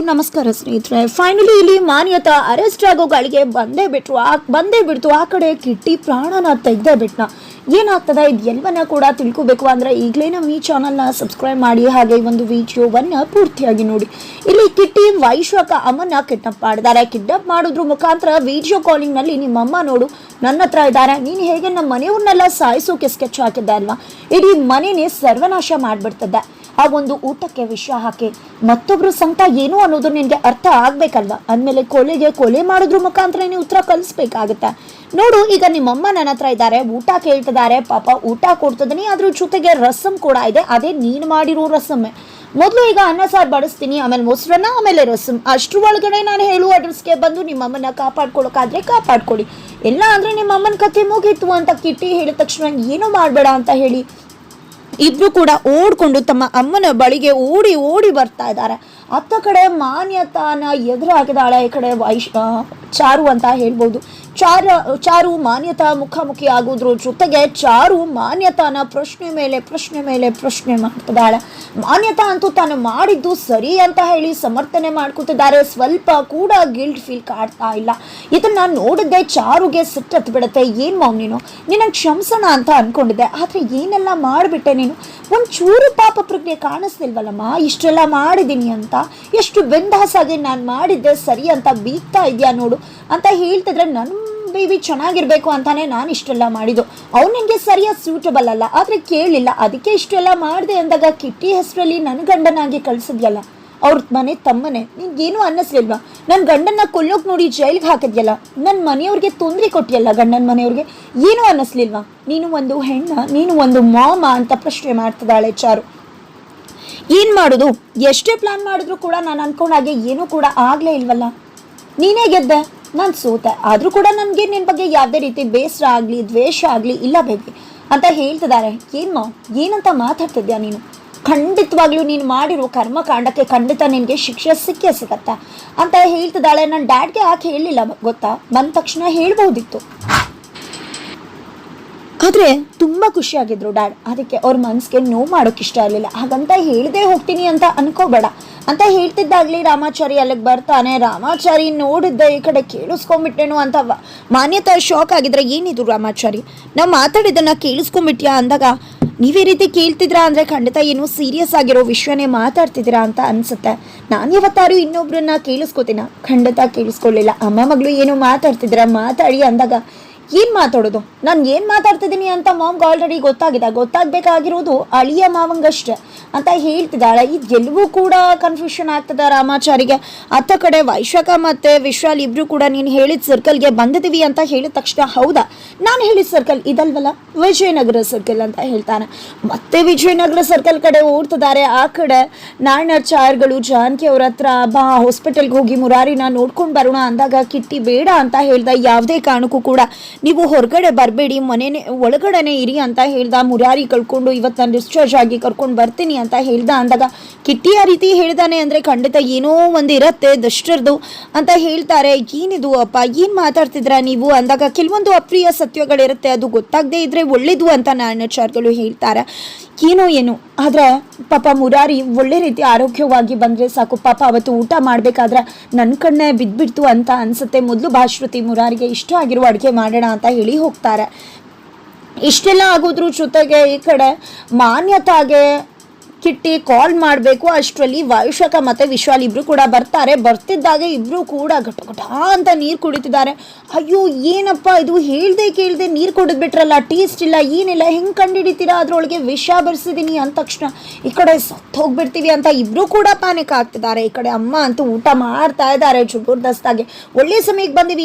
ನಮಸ್ಕಾರ ಸ್ನೇಹಿತರೆ. ಫೈನಲಿ ಇಲ್ಲಿ ಮಾನ್ಯತಾ ಅರೆಸ್ಟ್ ಆಗೋ ಗಳಿಗೆ ಬಂದೇ ಬಿಡ್ತು. ಆ ಕಡೆ ಕಿಟ್ಟಿ ಪ್ರಾಣನ ತೆಗ್ದೇ ಬಿಟ್ನ. ಏನಾಗ್ತದೆ ಇದು ಎಲ್ಲವನ್ನ ಕೂಡ ತಿಳ್ಕೋಬೇಕು ಅಂದ್ರೆ ಈಗಲೇ ನಮ್ಮ ಈ ಚಾನಲ್ನ ಸಬ್ಸ್ಕ್ರೈಬ್ ಮಾಡಿ, ಹಾಗೆ ಒಂದು ವಿಡಿಯೋವನ್ನ ಪೂರ್ತಿಯಾಗಿ ನೋಡಿ. ಇಲ್ಲಿ ಕಿಟ್ಟಿ ವೈಶ್ವಕ ಅಮ್ಮನ ಕಿಡ್ನಾಪ್ ಮಾಡಿದ್ದಾರೆ. ಕಿಡ್ನಾಪ್ ಮಾಡೋದ್ರ ಮುಖಾಂತರ ವಿಡಿಯೋ ಕಾಲಿಂಗ್ ನಲ್ಲಿ ನಿಮ್ಮಮ್ಮ ನೋಡು ನನ್ನ ಹತ್ರ ಇದ್ದಾರೆ, ನೀನು ಹೇಗೆ ನಮ್ಮ ಮನೆಯವ್ರನ್ನೆಲ್ಲ ಸಾಯಿಸೋಕೆ ಸ್ಕೆಚ್ ಹಾಕಿದ್ದೆ ಅಲ್ವಾ, ಇಡೀ ಮನೆನೇ ಸರ್ವನಾಶ ಮಾಡ್ಬಿಡ್ತದೆ. ಆ ಒಂದು ಊಟಕ್ಕೆ ವಿಷ ಹಾಕಿ ಮತ್ತೊಬ್ರು ಸಂಕಟ ಏನು ಅನ್ನೋದು ನಿನ್ಗೆ ಅರ್ಥ ಆಗ್ಬೇಕಲ್ವಾ. ಅಂದಮೇಲೆ ಕೊಲೆ ಮಾಡೋದ್ರ ಮುಖಾಂತರ ನೀವು ಉತ್ತರ ಕಲಿಸ್ಬೇಕಾಗತ್ತೆ. ನೋಡು, ಈಗ ನಿಮ್ಮಮ್ಮ ನನ್ನ ಹತ್ರ ಇದ್ದಾರೆ, ಊಟ ಕೇಳ್ತಿದ್ದಾರೆ, ಪಾಪ ಊಟ ಕೊಡ್ತಿದ್ದೀನಿ, ಅದ್ರ ಜೊತೆಗೆ ರಸಮ್ ಕೂಡ ಇದೆ, ಅದೇ ನೀನು ಮಾಡಿರೋ ರಸಮ್ಮೆ. ಮೊದಲು ಈಗ ಅನ್ನ ಸಾರು ಬಡಿಸ್ತೀನಿ, ಆಮೇಲೆ ಮೊಸರನ್ನ, ಆಮೇಲೆ ರಸಮ್. ಅಷ್ಟ್ರ ಒಳಗಡೆ ನಾನು ಹೇಳುವ ಅಡ್ರೆಸ್ಗೆ ಬಂದು ನಿಮ್ಮಮ್ಮನ ಕಾಪಾಡ್ಕೊಳಕಾದ್ರೆ ಕಾಪಾಡ್ಕೊಡಿ, ಇಲ್ಲ ಅಂದ್ರೆ ನಿಮ್ಮಮ್ಮನ ಕತೆ ಮುಗೀತು ಅಂತ ಕಿಟ್ಟಿ ಹೇಳಿದ ತಕ್ಷಣ ಏನೂ ಮಾಡಬೇಡ ಅಂತ ಹೇಳಿ ಇಬ್ರು ಕೂಡ ಓಡ್ಕೊಂಡು ತಮ್ಮ ಅಮ್ಮನ ಬಳಿಗೆ ಓಡಿ ಬರ್ತಾ ಇದ್ದಾರೆ. ಅತ್ತ ಕಡೆ ಮಾನ್ಯತಾನ ಎದುರು ಹಾಕಿದಾಳೆ, ಈ ಕಡೆ ಚಾರು ಅಂತ ಹೇಳ್ಬೋದು. ಚಾರು ಮಾನ್ಯತಾ ಮುಖಾಮುಖಿ ಆಗೋದ್ರ ಜೊತೆಗೆ ಚಾರು ಮಾನ್ಯತಾನ ಪ್ರಶ್ನೆ ಮೇಲೆ ಪ್ರಶ್ನೆ ಮಾಡ್ತಿದ್ದಾಳೆ. ಮಾನ್ಯತಾ ಅಂತೂ ತಾನು ಮಾಡಿದ್ದು ಸರಿ ಅಂತ ಹೇಳಿ ಸಮರ್ಥನೆ ಮಾಡ್ಕೊತಿದ್ದಾರೆ. ಸ್ವಲ್ಪ ಕೂಡ ಗಿಲ್ಟ್ ಫೀಲ್ ಕಾಡ್ತಾ ಇಲ್ಲ. ಇದನ್ನ ನೋಡಿದ್ದೆ ಚಾರುಗೆ ಸಿಟ್ಟತ್ ಬಿಡುತ್ತೆ. ಏನ್ ಮಾವ್ ನೀನು, ನಿನ್ನ ಕ್ಷಮಿಸೋಣ ಅಂತ ಅನ್ಕೊಂಡಿದ್ದೆ, ಆದ್ರೆ ಏನೆಲ್ಲ ಮಾಡಿಬಿಟ್ಟೆ ನೀನು, ಒಂಚೂರು ಪಾಪ ಪ್ರಜ್ಞೆ ಕಾಣಿಸ್ತಿಲ್ವಲ್ಲಮ್ಮ, ಇಷ್ಟೆಲ್ಲ ಮಾಡಿದ್ದೀನಿ ಅಂತ, ಎಷ್ಟು ಬೆಂದಾಸಾಗಿ ನಾನು ಮಾಡಿದ್ದೆ ಸರಿ ಅಂತ ಬೀಗ್ತಾ ಇದೆಯಾ ನೋಡು ಅಂತ ಹೇಳ್ತಿದ್ರೆ, ನನ್ನ ಬೇಬಿ ಚೆನ್ನಾಗಿರ್ಬೇಕು ಅಂತಾನೆ ನಾನು ಇಷ್ಟೆಲ್ಲ ಮಾಡಿದ್ದು, ಅವ್ನು ನಿನಗೆ ಸರಿಯಾಗಿ ಸೂಟಬಲ್ ಅಲ್ಲ, ಆದ್ರೆ ಕೇಳಲಿಲ್ಲ, ಅದಕ್ಕೆ ಇಷ್ಟೆಲ್ಲ ಮಾಡಿದೆ ಅಂದಾಗ ಕಿಟ್ಟಿ ಹೆಸರಲ್ಲಿ ನನ್ನ ಗಂಡನಾಗಿ ಕಳ್ಸಿದ್ಯಲ್ಲ, ಅವ್ರ ಮನೆ ತಮ್ಮನೆ, ನಿನ್ಗೇನು ಅನ್ನಿಸ್ಲಿಲ್ವಾ, ನನ್ನ ಗಂಡನ್ನ ಕೊಲ್ಲೋಕ್ ನೋಡಿ ಜೈಲ್ಗೆ ಹಾಕಿದ್ಯಲ್ಲ, ನನ್ನ ಮನೆಯವ್ರಿಗೆ ತೊಂದರೆ ಕೊಟ್ಟಿಯಲ್ಲ, ಗಂಡನ ಮನೆಯವ್ರಿಗೆ ಏನೂ ಅನ್ನಿಸ್ಲಿಲ್ವಾ, ನೀನು ಒಂದು ಹೆಣ್ಣ, ನೀನು ಒಂದು ಮಾಮ ಅಂತ ಪ್ರಶ್ನೆ ಮಾಡ್ತಿದ್ದಾಳೆ ಚಾರು. ಏನ್ ಮಾಡೋದು, ಎಷ್ಟೇ ಪ್ಲಾನ್ ಮಾಡಿದ್ರು ಕೂಡ ನಾನು ಅನ್ಕೊಂಡಾಗೆ ಏನೂ ಕೂಡ ಆಗ್ಲೇ ಇಲ್ವಲ್ಲ, ನೀನೇ ಗೆದ್ದೆ, ನಾನು ಸೋತೆ, ಆದ್ರೂ ಕೂಡ ನನಗೆ ನಿನ್ನ ಬಗ್ಗೆ ಯಾವುದೇ ರೀತಿ ಬೇಸರ ಆಗಲಿ ದ್ವೇಷ ಆಗಲಿ ಇಲ್ಲ ಬೇಬಿ ಅಂತ ಹೇಳ್ತಿದ್ದಾರೆ. ಏನಂತ ಮಾತಾಡ್ತಿದ್ಯಾ ನೀನು, ಖಂಡಿತವಾಗ್ಲೂ ನೀನು ಮಾಡಿರೋ ಕರ್ಮಕಾಂಡಕ್ಕೆ ಖಂಡಿತ ನಿನಗೆ ಶಿಕ್ಷೆ ಸಿಗತ್ತಾ ಅಂತ ಹೇಳ್ತಿದ್ದಾಳೆ. ನನ್ನ ಡ್ಯಾಡ್ಗೆ ಯಾಕೆ ಹೇಳಲಿಲ್ಲ ಗೊತ್ತಾ, ಬಂದ ತಕ್ಷಣ ಹೇಳ್ಬೋದಿತ್ತು, ಆದರೆ ತುಂಬ ಖುಷಿಯಾಗಿದ್ರು ಡ್ಯಾಡ್, ಅದಕ್ಕೆ ಅವ್ರ ಮನಸ್ಸಿಗೆ ನೋವು ಮಾಡೋಕೆ ಇಷ್ಟ ಇರಲಿಲ್ಲ, ಹಾಗಂತ ಹೇಳ್ದೆ ಹೋಗ್ತೀನಿ ಅಂತ ಅನ್ಕೋಬೇಡ ಅಂತ ಹೇಳ್ತಿದ್ದಾಗಲಿ ರಾಮಾಚಾರಿ ಅಲ್ಲಿಗೆ ಬರ್ತಾನೆ. ರಾಮಾಚಾರಿ ನೋಡಿದ್ದೆ ಈ ಕಡೆ ಕೇಳಿಸ್ಕೊಂಡ್ಬಿಟ್ಟೇನು ಅಂತ ಮಾನ್ಯತಾ ಶಾಕ್ ಆಗಿದ್ರೆ, ಏನಿದು ರಾಮಾಚಾರಿ, ನಾವು ಮಾತಾಡಿದ್ದನ್ನ ಕೇಳಿಸ್ಕೊಂಡ್ಬಿಟ್ಯಾ ಅಂದಾಗ, ನೀವೇ ರೀತಿ ಕೇಳ್ತಿದ್ರಾ ಅಂದರೆ ಖಂಡಿತ ಏನು ಸೀರಿಯಸ್ ಆಗಿರೋ ವಿಷಯನೇ ಮಾತಾಡ್ತಿದ್ದೀರಾ ಅಂತ ಅನ್ಸುತ್ತೆ. ನಾನು ಯಾವತ್ತಾರು ಇನ್ನೊಬ್ರನ್ನ ಕೇಳಿಸ್ಕೋತೀನ, ಖಂಡಿತ ಕೇಳಿಸ್ಕೊಳ್ಳಿಲ್ಲ. ಅಮ್ಮ ಮಗಳು ಏನು ಮಾತಾಡ್ತಿದ್ದೀರಾ ಮಾತಾಡಿ ಅಂದಾಗ, ಏನು ಮಾತಾಡೋದು, ನಾನು ಏನು ಮಾತಾಡ್ತಿದ್ದೀನಿ ಅಂತ ಮಾಮ್ಗೆ ಆಲ್ರೆಡಿ ಗೊತ್ತಾಗಬೇಕಾಗಿರೋದು ಅಳಿಯ ಮಾವಂಗಷ್ಟೇ ಅಂತ ಹೇಳ್ತಿದ್ದಾಳೆ. ಇದೆಲ್ಲವೂ ಕೂಡ ಕನ್ಫ್ಯೂಷನ್ ಆಗ್ತದೆ ರಾಮಾಚಾರಿಗೆ. ಅತ್ತ ಕಡೆ ವೈಶ್ವಕ ಮತ್ತು ವಿಶ್ವಾಲ್ ಇಬ್ರು ಕೂಡ ನೀನು ಹೇಳಿದ ಸರ್ಕಲ್ಗೆ ಬಂದಿದ್ದೀವಿ ಅಂತ ಹೇಳಿದ ತಕ್ಷಣ, ಹೌದಾ ನಾನು ಹೇಳಿದ ಸರ್ಕಲ್ ಇದಲ್ವಲ್ಲ, ವಿಜಯನಗರ ಸರ್ಕಲ್ ಅಂತ ಹೇಳ್ತಾನೆ. ಮತ್ತೆ ವಿಜಯನಗರ ಸರ್ಕಲ್ ಕಡೆ ಓಡ್ತಿದ್ದಾರೆ. ಆ ಕಡೆ ನಾರಾಯಣಾಚಾರ್ಯಗಳು ಜಾನಕಿ ಅವ್ರ ಹತ್ರ ಬಾ ಹಾಸ್ಪಿಟಲ್ಗೆ ಹೋಗಿ ಮುರಾರಿನ ನೋಡ್ಕೊಂಡು ಬರೋಣ ಅಂದಾಗ, ಕಿಟ್ಟಿ ಬೇಡ ಅಂತ ಹೇಳ್ದ, ಯಾವುದೇ ಕಾರಣಕ್ಕೂ ಕೂಡ ನೀವು ಹೊರಗಡೆ ಬರಬೇಡಿ, ಮನೆನೇ ಒಳಗಡೆನೆ ಇರಿ ಅಂತ ಹೇಳ್ದ. ಮುರಾರಿ ಕಳ್ಕೊಂಡು ಇವತ್ತು ನಾನು ಡಿಸ್ಚಾರ್ಜ್ ಆಗಿ ಕರ್ಕೊಂಡು ಬರ್ತೀನಿ ಅಂತ ಹೇಳ್ದ ಅಂದಾಗ, ಕಿಟ್ಟಿ ಆ ರೀತಿ ಹೇಳ್ದಾನೆ ಅಂದರೆ ಖಂಡಿತ ಏನೋ ಒಂದು ಇರತ್ತೆ ದಷ್ಟರದು ಅಂತ ಹೇಳ್ತಾರೆ. ಏನಿದು ಅಪ್ಪ, ಏನು ಮಾತಾಡ್ತಿದ್ರ ನೀವು ಅಂದಾಗ, ಕೆಲವೊಂದು ಅಪ್ರಿಯ ಸತ್ಯಗಳಿರುತ್ತೆ, ಅದು ಗೊತ್ತಾಗದೇ ಇದ್ರೆ ಒಳ್ಳೇದು ಅಂತ ನಾರಾಯಣಾಚಾರ್ಯಗಳು ಹೇಳ್ತಾರೆ. ಏನೋ ಆದ್ರೆ ಪಾಪ ಮುರಾರಿ ಒಳ್ಳೆ ರೀತಿ ಆರೋಗ್ಯವಾಗಿ ಬಂದ್ರೆ ಸಾಕು. ಪಾಪ ಅವತ್ತು ಊಟ ಮಾಡ್ಬೇಕಾದ್ರೆ ನನ್ನ ಕಣ್ಣೆ ಬಿದ್ಬಿಡ್ತು ಅಂತ ಅನ್ಸುತ್ತೆ. ಮೊದಲು ಭಾಶ್ರುತಿ ಮುರಾರಿಗೆ ಇಷ್ಟ ಆಗಿರುವ ಅಡುಗೆ ಮಾಡೋಣ ಅಂತ ಹೇಳಿ ಹೋಗ್ತಾರೆ. ಇಷ್ಟೆಲ್ಲ ಆಗೋದ್ರ ಜೊತೆಗೆ ಈ ಕಡೆ ಮಾನ್ಯತಾಗೆ ಕಿಟ್ಟಿ ಕಾಲ್ ಮಾಡಬೇಕು, ಅಷ್ಟರಲ್ಲಿ ವೈಶ್ವಕ ಮತ್ತು ವಿಶ್ವಾಲ್ ಇಬ್ರು ಕೂಡ ಬರ್ತಿದ್ದಾಗ ಇಬ್ರು ಕೂಡ ಘಟ ಅಂತ ನೀರು ಕುಡಿತಿದ್ದಾರೆ. ಅಯ್ಯೋ ಏನಪ್ಪ ಇದು, ಹೇಳ್ದೆ ಕೇಳ್ದೆ ನೀರು ಕುಡಿದ್ಬಿಟ್ರಲ್ಲ, ಟೇಸ್ಟ್ ಇಲ್ಲ ಏನಿಲ್ಲ, ಹೆಂಗೆ ಕಂಡುಹಿಡಿತೀರಾ, ಅದ್ರೊಳಗೆ ವಿಷ ಬರ್ಸಿದ್ದೀನಿ ಅಂದ ತಕ್ಷಣ ಈ ಕಡೆ ಸತ್ತು ಹೋಗ್ಬಿಡ್ತೀವಿ ಅಂತ ಇಬ್ರು ಕೂಡ ಪ್ಯಾನಿಕ್ ಆಗ್ತಿದ್ದಾರೆ. ಈ ಕಡೆ ಅಮ್ಮ ಅಂತೂ ಊಟ ಮಾಡ್ತಾ ಇದ್ದಾರೆ ಜಬರ್ದಸ್ತಾಗಿ. ಒಳ್ಳೆ ಸಮಯಕ್ಕೆ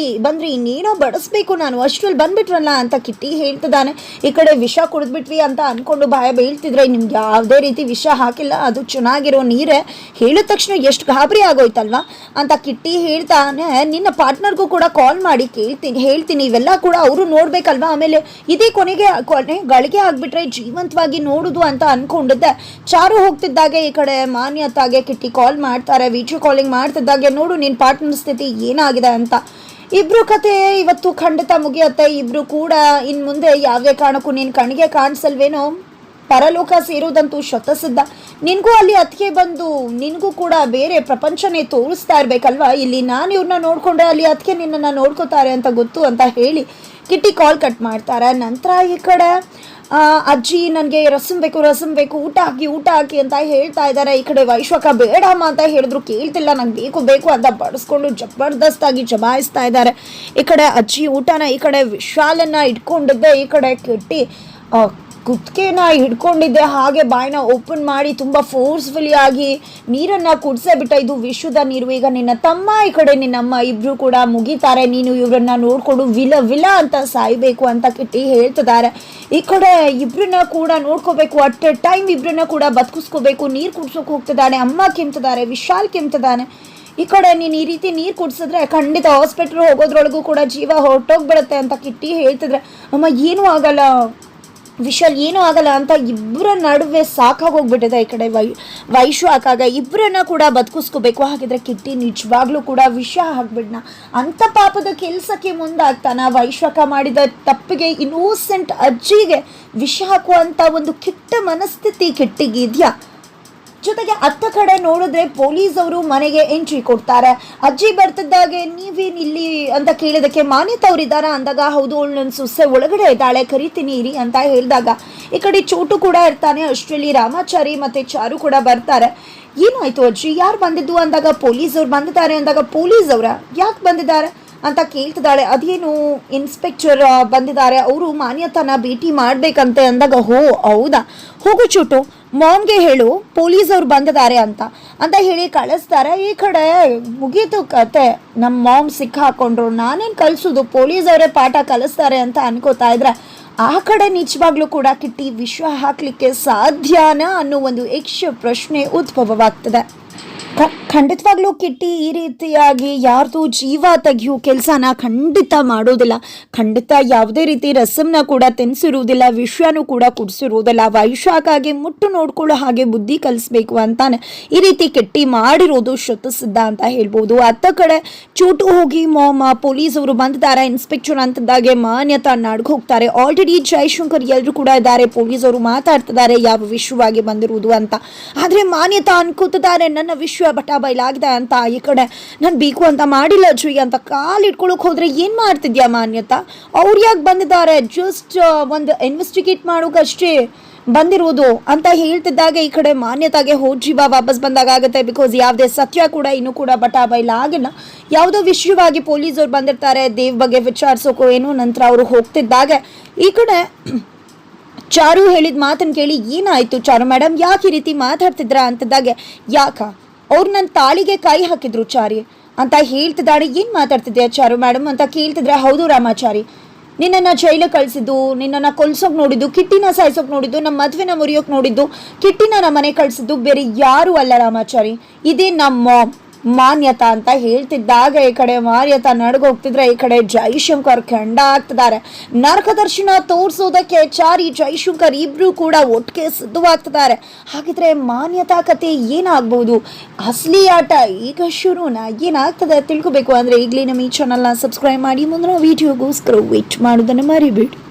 ಬಂದ್ರಿ, ಇನ್ನೇನೋ ಬಡಿಸ್ಬೇಕು ನಾನು, ಅಷ್ಟ್ರಲ್ಲಿ ಬಂದ್ಬಿಟ್ರಲ್ಲ ಅಂತ ಕಿಟ್ಟಿ ಹೇಳ್ತಿದ್ದಾನೆ. ಈ ಕಡೆ ವಿಷ ಕುಡಿದ್ಬಿಟ್ವಿ ಅಂತ ಅನ್ಕೊಂಡು ಭಯ ಬೀಳ್ತಿದ್ರೆ, ನಿಮ್ಗೆ ಯಾವುದೇ ರೀತಿ ವಿಷ ಹಾಕಿಲ್ಲ, ಅದು ಚೆನ್ನಾಗಿರೋ ನೀರೇ, ಹೇಳಿದ ತಕ್ಷಣ ಎಷ್ಟು ಗಾಬರಿ ಆಗೋಯ್ತಲ್ವಾ ಅಂತ ಕಿಟ್ಟಿ ಹೇಳ್ತಾನೆ. ನಿನ್ನ ಪಾರ್ಟ್ನರ್ಗೂ ಕೂಡ ಕಾಲ್ ಮಾಡಿ ಹೇಳ್ತೀನಿ ಇವೆಲ್ಲ ಕೂಡ ಅವರು ನೋಡ್ಬೇಕಲ್ವಾ, ಆಮೇಲೆ ಇದೇ ಕೊನೆ ಗಳಿಗೆ ಆಗ್ಬಿಟ್ರೆ ಜೀವಂತವಾಗಿ ನೋಡುದು ಅಂತ ಅನ್ಕೊಂಡಿದ್ದೆ. ಚಾರು ಹೋಗ್ತಿದ್ದಾಗೆ ಈ ಕಡೆ ಮಾನ್ಯತಾಗೆ ಕಿಟ್ಟಿ ಕಾಲ್ ಮಾಡ್ತಾರೆ, ವಿಡಿಯೋ ಕಾಲಿಂಗ್ ಮಾಡ್ತಿದ್ದಾಗೆ, ನೋಡು ನಿನ್ನ ಪಾರ್ಟ್ನರ್ ಸ್ಥಿತಿ ಏನಾಗಿದೆ ಅಂತ. ಇಬ್ರು ಕತೆ ಇವತ್ತು ಖಂಡಿತ ಮುಗಿಯತ್ತೆ. ಇಬ್ರು ಕೂಡ ಇನ್ ಮುಂದೆ ಯಾವುದೇ ಕಾರಣಕ್ಕೂ ನಿನ್ನ ಕಣ್ಣಿಗೆ ಕಾಣಿಸಲ್ವೇನೋ ಪರಲೋಕ ಸೇರೋದಂತೂ ಶತಸಿದ್ಧ. ನಿನಗೂ ಅಲ್ಲಿ ಅತ್ತಿಗೆ ಬಂದು ನಿನಗೂ ಕೂಡ ಬೇರೆ ಪ್ರಪಂಚನೇ ತೋರಿಸ್ತಾ ಇರ್ಬೇಕಲ್ವಾ. ಇಲ್ಲಿ ನಾನು ಇವ್ರನ್ನ ನೋಡ್ಕೊಂಡ್ರೆ ಅಲ್ಲಿ ಅತ್ತಿಗೆ ನಿನ್ನನ್ನು ನೋಡ್ಕೋತಾರೆ ಅಂತ ಗೊತ್ತು ಅಂತ ಹೇಳಿ ಕಿಟ್ಟಿ ಕಾಲ್ ಕಟ್ ಮಾಡ್ತಾರೆ. ನಂತರ ಈ ಕಡೆ ಅಜ್ಜಿ ನನಗೆ ರಸಮ್ ಬೇಕು, ಊಟ ಹಾಕಿ ಅಂತ ಹೇಳ್ತಾ ಇದ್ದಾರೆ. ಈ ಕಡೆ ವೈಶ್ವಕ ಬೇಡಮ್ಮ ಅಂತ ಹೇಳಿದ್ರು, ಕೇಳ್ತಿಲ್ಲ, ನಂಗೆ ಬೇಕು ಅಂತ ಬಡಿಸ್ಕೊಂಡು ಜಬರ್ದಸ್ತಾಗಿ ಜಮಾಯಿಸ್ತಾ ಇದ್ದಾರೆ. ಈ ಕಡೆ ಅಜ್ಜಿ ಊಟನ ಈ ಕಡೆ ವಿಶಾಲನ್ನ ಇಟ್ಕೊಂಡಿದ್ದೆ, ಈ ಕಡೆ ಕಿಟ್ಟಿ ಕುತ್ತಿಗೆನ ಹಿಡ್ಕೊಂಡಿದ್ದೆ. ಹಾಗೆ ಬಾಯಿನ ಓಪನ್ ಮಾಡಿ ತುಂಬ ಫೋರ್ಸ್ಫುಲಿ ಆಗಿ ನೀರನ್ನು ಕುಡಿಸೇ ಬಿಟ್ಟ. ಇದು ವಿಷದ ನೀರು. ಈಗ ನಿನ್ನ ತಮ್ಮ ಈ ಕಡೆ ನಿನ್ನಮ್ಮ ಇಬ್ರು ಕೂಡ ಮುಗಿತಾರೆ, ನೀನು ಇವರನ್ನ ನೋಡ್ಕೊಂಡು ವಿಲ ಅಂತ ಸಾಯ್ಬೇಕು ಅಂತ ಕಿಟ್ಟಿ ಹೇಳ್ತಿದ್ದಾರೆ. ಈ ಕಡೆ ಇಬ್ರನ್ನ ಕೂಡ ನೋಡ್ಕೋಬೇಕು, ಅಟ್ ಎ ಟೈಮ್ ಇಬ್ರನ್ನ ಕೂಡ ಬದುಕಿಸ್ಕೋಬೇಕು. ನೀರು ಕುಡ್ಸೋಕೆ ಹೋಗ್ತಿದ್ದಾನೆ, ಅಮ್ಮ ಕೆಮ್ತಿದ್ದಾರೆ, ವಿಶಾಲ್ ಕೆಮ್ತಿದ್ದಾನೆ. ಈ ಕಡೆ ನೀನು ಈ ರೀತಿ ನೀರು ಕುಡಿಸಿದ್ರೆ ಖಂಡಿತ ಹಾಸ್ಪಿಟ್ಲ್ ಹೋಗೋದ್ರೊಳಗೂ ಕೂಡ ಜೀವ ಹೊರಟೋಗ್ಬಿಡುತ್ತೆ ಅಂತ ಕಿಟ್ಟಿ ಹೇಳ್ತಿದ್ರೆ, ಅಮ್ಮ ಏನೂ ಆಗಲ್ಲ ವಿಶಾಲ್ ಏನೂ ಆಗಲ್ಲ ಅಂತ ಇಬ್ಬರ ನಡುವೆ ಸಾಕಾಗೋಗ್ಬಿಟ್ಟಿದೆ. ಈ ಕಡೆ ವೈಶ್ವಾಕಾಗ ಇಬ್ಬರನ್ನ ಕೂಡ ಬದುಕಿಸ್ಕೋಬೇಕು. ಹಾಗಿದ್ರೆ ಕಿಟ್ಟಿ ನಿಜವಾಗ್ಲೂ ಕೂಡ ವಿಷ ಹಾಕ್ಬಿಡ್ನ ಅಂಥ ಪಾಪದ ಕೆಲಸಕ್ಕೆ ಮುಂದಾಗ್ತಾನ. ವೈಶ್ವಾಕ ಮಾಡಿದ ತಪ್ಪಿಗೆ ಇನ್ನೋಸೆಂಟ್ ಅಜ್ಜಿಗೆ ವಿಷ ಹಾಕುವಂಥ ಒಂದು ಕೆಟ್ಟ ಮನಸ್ಥಿತಿ ಕಿಟ್ಟಿಗಿದೆಯಾ? ಜೊತೆಗೆ ಅತ್ತ ಕಡೆ ನೋಡಿದ್ರೆ ಪೊಲೀಸ್ ಅವರು ಮನೆಗೆ ಎಂಟ್ರಿ ಕೊಡ್ತಾರೆ. ಅಜ್ಜಿ ಬರ್ತಿದ್ದಾಗೆ ನೀವೇನು ಇಲ್ಲಿ ಅಂತ ಕೇಳಿದಕ್ಕೆ ಮಾನ್ಯತಾ ಅವರಿದ್ದಾರಾ ಅಂದಾಗ, ಹೌದು ಅವಳು ನನ್ನ ಸೊಸೆ ಒಳಗಡೆ ಇದ್ದಾಳೆ, ಕರಿತೀನಿ ಇರಿ ಅಂತ ಹೇಳಿದಾಗ ಈ ಕಡೆ ಚೋಟು ಕೂಡ ಇರ್ತಾನೆ. ಅಷ್ಟರಲ್ಲಿ ರಾಮಾಚಾರಿ ಮತ್ತು ಚಾರು ಕೂಡ ಬರ್ತಾರೆ. ಏನಾಯ್ತು ಅಜ್ಜಿ, ಯಾರು ಬಂದಿದ್ದು ಅಂದಾಗ ಪೊಲೀಸ್ ಅವ್ರು ಬಂದಿದ್ದಾರೆ ಅಂದಾಗ, ಪೊಲೀಸ್ ಅವರ ಯಾಕೆ ಬಂದಿದ್ದಾರೆ ಅಂತ ಕೇಳ್ತಿದ್ದಾಳೆ. ಅದೇನು ಇನ್ಸ್ಪೆಕ್ಟರ್ ಬಂದಿದ್ದಾರೆ, ಅವರು ಮಾನ್ಯತಾನ ಭೇಟಿ ಮಾಡಬೇಕಂತೆ ಅಂದಾಗ, ಹೌದಾ, ಹೋಗು ಚೋಟು ಮಾಮ್ಗೆ ಹೇಳು ಪೊಲೀಸ್ ಅವ್ರು ಬಂದಿದ್ದಾರೆ ಅಂತ ಹೇಳಿ ಕಳಿಸ್ತಾರೆ. ಈ ಕಡೆ ಮುಗೀತು ಕತೆ, ನಮ್ಮ ಮಾಮ್ ಸಿಕ್ಕಾಕೊಂಡ್ರು, ನಾನೇನು ಕಳಿಸೋದು, ಪೊಲೀಸ್ ಅವರೇ ಪಾಠ ಕಲಿಸ್ತಾರೆ ಅಂತ ಅನ್ಕೋತಾ ಇದ್ರೆ ಆ ಕಡೆ ನಿಜವಾಗ್ಲೂ ಕೂಡ ಕಿಟ್ಟಿ ವಿಷ ಹಾಕ್ಲಿಕ್ಕೆ ಸಾಧ್ಯನಾ ಅನ್ನೋ ಒಂದು ಯಕ್ಷ ಪ್ರಶ್ನೆ ಉದ್ಭವವಾಗ್ತದೆ. ಖಂಡಿತವಾಗ್ಲೂ ಕಿಟ್ಟಿ ಈ ರೀತಿಯಾಗಿ ಯಾರ್ದು ಜೀವ ತೆಗಿಯೋ ಕೆಲಸನ ಖಂಡಿತ ಮಾಡೋದಿಲ್ಲ. ಖಂಡಿತ ಯಾವುದೇ ರೀತಿ ರಸಮ್ನ ಕೂಡ ತಿನ್ಸಿರುವುದಿಲ್ಲ, ವಿಷಯನೂ ಕೂಡ ಕುಡಿಸಿರುವುದಿಲ್ಲ. ವೈಶಾಖಾಗೆ ಮುಟ್ಟು ನೋಡ್ಕೊಳ್ಳೋ ಹಾಗೆ ಬುದ್ಧಿ ಕಲಿಸ್ಬೇಕು ಅಂತಾನೆ ಈ ರೀತಿ ಕಿಟ್ಟಿ ಮಾಡಿರೋದು ಶತಸಿದ್ಧ ಅಂತ ಹೇಳ್ಬೋದು. ಅತ್ತ ಕಡೆ ಚೋಟು ಹೋಗಿ ಪೊಲೀಸ್ ಅವರು ಬಂದಿದ್ದಾರೆ ಇನ್ಸ್ಪೆಕ್ಟರ್ ಅಂತಿದ್ದಾಗೆ ಮಾನ್ಯತಾ ನಡ್ಗೆ ಹೋಗ್ತಾರೆ. ಆಲ್ರೆಡಿ ಜೈಶಂಕರ್ ಎಲ್ಲರೂ ಕೂಡ ಇದ್ದಾರೆ, ಪೊಲೀಸ್ ಅವರು ಮಾತಾಡ್ತಿದ್ದಾರೆ ಯಾವ ವಿಷಯವಾಗಿ ಬಂದಿರುವುದು ಅಂತ. ಆದರೆ ಮಾನ್ಯತಾ ಅನ್ಕೋತಿದ್ದಾರೆ ನನ್ನ ವಿಷಯ ಬಟ ಬಯಲಾಗಿದೆ ಅಂತ. ಈ ಕಡೆ ನಾನು ಬೇಕು ಅಂತ ಮಾಡಿಲ್ಲ ಅಜ್ಜಿ ಅಂತ ಕಾಲಿಟ್ಕೊಳಕ್ ಹೋದ್ರೆ ಏನ್ ಮಾಡ್ತಿದ್ಯಾ ಮಾನ್ಯತಾ, ಅವ್ರು ಯಾಕೆ ಬಂದಿದ್ದಾರೆ, ಜಸ್ಟ್ ಒಂದು ಇನ್ವೆಸ್ಟಿಗೇಟ್ ಮಾಡೋಕಷ್ಟೇ ಬಂದಿರೋದು ಅಂತ ಹೇಳ್ತಿದ್ದಾಗ ಈ ಕಡೆ ಮಾನ್ಯತಾಗೆ ಜೀವ ವಾಪಸ್ ಬಂದಾಗ ಆಗುತ್ತೆ. ಬಿಕಾಸ್ ಯಾವುದೇ ಸತ್ಯ ಕೂಡ ಇನ್ನೂ ಕೂಡ ಬಟ ಬಯಲಾಗಿಲ್ಲ. ಯಾವುದೋ ವಿಷಯವಾಗಿ ಪೊಲೀಸರು ಬಂದಿರ್ತಾರೆ ದೇವ್ ಬಗ್ಗೆ ವಿಚಾರಿಸೋಕೋ ಏನೋ. ನಂತರ ಅವರು ಹೋಗ್ತಿದ್ದಾಗ ಈ ಕಡೆ ಚಾರು ಹೇಳಿದ ಮಾತನ್ನು ಕೇಳಿ, ಏನಾಯ್ತು ಚಾರು ಮೇಡಮ್, ಯಾಕೆ ಈ ರೀತಿ ಮಾತಾಡ್ತಿದ್ರ ಅಂತಿದ್ದಾಗೆ, ಯಾಕ ಅವ್ರು ನನ್ನ ತಾಳಿಗೆ ಕೈ ಹಾಕಿದ್ರು ಚಾರಿ ಅಂತ ಹೇಳ್ತಿದ್ದಾಳೆ. ಏನು ಮಾತಾಡ್ತಿದ್ದೆ ಚಾರು ಮೇಡಮ್ ಅಂತ ಕೇಳ್ತಿದ್ರೆ, ಹೌದು ರಾಮಾಚಾರಿ, ನಿನ್ನನ್ನು ಜೈಲಿಗೆ ಕಳಿಸಿದ್ದು, ನಿನ್ನನ್ನು ಕೊಲ್ಸೋಕೆ ನೋಡಿದ್ದು, ಕಿಟ್ಟಿನ ಸಾಯಿಸೋಕೆ ನೋಡಿದ್ದು, ನಮ್ಮ ಮದುವೆನ ಮುರಿಯೋಕೆ ನೋಡಿದ್ದು, ಕಿಟ್ಟಿನ ನಮ್ಮ ಮನೆ ಕಳಿಸಿದ್ದು ಬೇರೆ ಯಾರೂ ಅಲ್ಲ ರಾಮಾಚಾರಿ, ಇದೇ ನಮ್ಮ ಮಾನ್ಯತಾ ಅಂತ ಹೇಳ್ತಿದ್ದಾಗ ಈ ಕಡೆ ಮಾನ್ಯತಾ ನಡ್ಗೋಗ್ತಿದ್ರೆ ಈ ಕಡೆ ಜೈಶಂಕರ್ ಕೆಂಡ ಆಗ್ತಿದ್ದಾರೆ. ನರಕದರ್ಶನ ತೋರಿಸೋದಕ್ಕೆ ಚಾರಿ ಜೈಶಂಕರ್ ಇಬ್ರು ಕೂಡ ಒಟ್ಟಿಗೆ ಸಿದ್ಧವಾಗ್ತಿದ್ದಾರೆ. ಹಾಗಿದ್ರೆ ಮಾನ್ಯತಾ ಕತೆ ಏನಾಗ್ಬೋದು, ಅಸಲಿ ಆಟ ಈಗ ಶುರುನಾ, ಏನಾಗ್ತದೆ ತಿಳ್ಕೊಬೇಕು ಅಂದರೆ ಈಗಲೇ ನಮ್ಮ ಈ ಚಾನಲ್ನ ಸಬ್ಸ್ಕ್ರೈಬ್ ಮಾಡಿ ಮುಂದಿನ ವಿಡಿಯೋಗೋಸ್ಕರ ವೇಟ್ ಮಾಡೋದನ್ನು ಮರಿಬೇಡಿ.